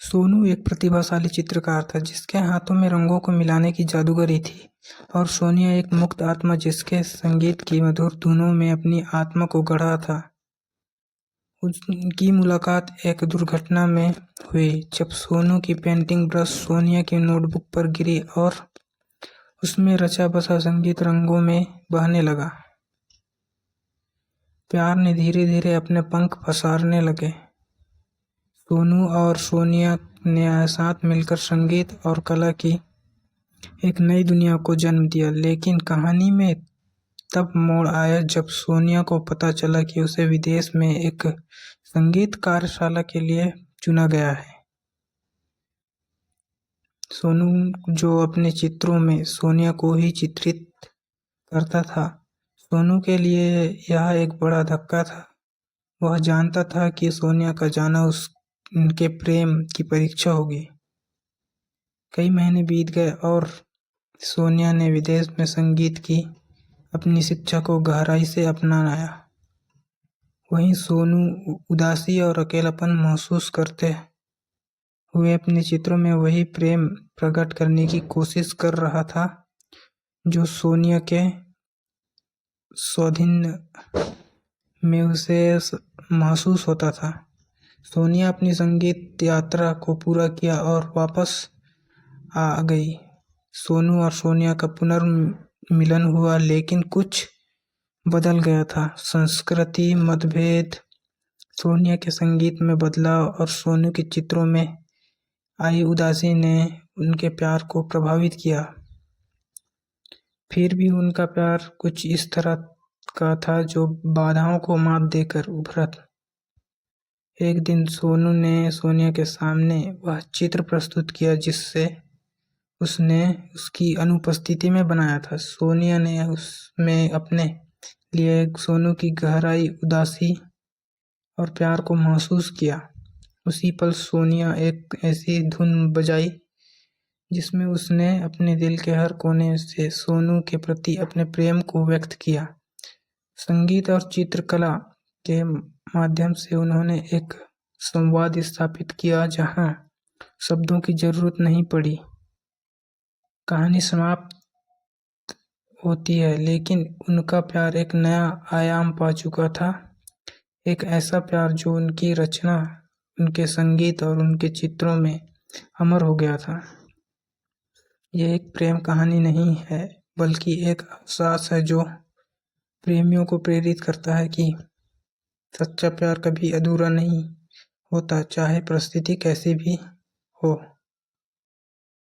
सोनू एक प्रतिभाशाली चित्रकार था जिसके हाथों में रंगों को मिलाने की जादूगरी थी, और सोनिया एक मुक्त आत्मा जिसके संगीत की मधुर धुनों में अपनी आत्मा को गढ़ा था। उनकी मुलाकात एक दुर्घटना में हुई जब सोनू की पेंटिंग ब्रश सोनिया की नोटबुक पर गिरी और उसमें रचा बसा संगीत रंगों में बहने लगा। प्यार ने धीरे धीरे अपने पंख पसारने लगे। सोनू और सोनिया ने साथ मिलकर संगीत और कला की एक नई दुनिया को जन्म दिया। लेकिन कहानी में तब मोड़ आया जब सोनिया को पता चला कि उसे विदेश में एक संगीत कार्यशाला के लिए चुना गया है। सोनू जो अपने चित्रों में सोनिया को ही चित्रित करता था, सोनू के लिए यह एक बड़ा धक्का था। वह जानता था कि सोनिया का जाना उनके प्रेम की परीक्षा होगी। कई महीने बीत गए और सोनिया ने विदेश में संगीत की अपनी शिक्षा को गहराई से अपनाया। वहीं सोनू उदासी और अकेलापन महसूस करते हुए अपने चित्रों में वही प्रेम प्रकट करने की कोशिश कर रहा था जो सोनिया के सौजन्य में उसे महसूस होता था। सोनिया अपनी संगीत यात्रा को पूरा किया और वापस आ गई। सोनू और सोनिया का पुनर्मिलन हुआ, लेकिन कुछ बदल गया था। संस्कृति मतभेद, सोनिया के संगीत में बदलाव और सोनू के चित्रों में आई उदासी ने उनके प्यार को प्रभावित किया। फिर भी उनका प्यार कुछ इस तरह का था जो बाधाओं को मात देकर उभरा। एक दिन सोनू ने सोनिया के सामने वह चित्र प्रस्तुत किया जिससे उसने उसकी अनुपस्थिति में बनाया था। सोनिया ने उसमें अपने लिए सोनू की गहराई, उदासी और प्यार को महसूस किया। उसी पल सोनिया एक ऐसी धुन बजाई जिसमें उसने अपने दिल के हर कोने से सोनू के प्रति अपने प्रेम को व्यक्त किया। संगीत और चित्रकला के माध्यम से उन्होंने एक संवाद स्थापित किया जहां शब्दों की जरूरत नहीं पड़ी। कहानी समाप्त होती है, लेकिन उनका प्यार एक नया आयाम पा चुका था। एक ऐसा प्यार जो उनकी रचना, उनके संगीत और उनके चित्रों में अमर हो गया था। यह एक प्रेम कहानी नहीं है, बल्कि एक एहसास है जो प्रेमियों को प्रेरित करता है कि सच्चा प्यार कभी अधूरा नहीं होता, चाहे परिस्थिति कैसी भी हो।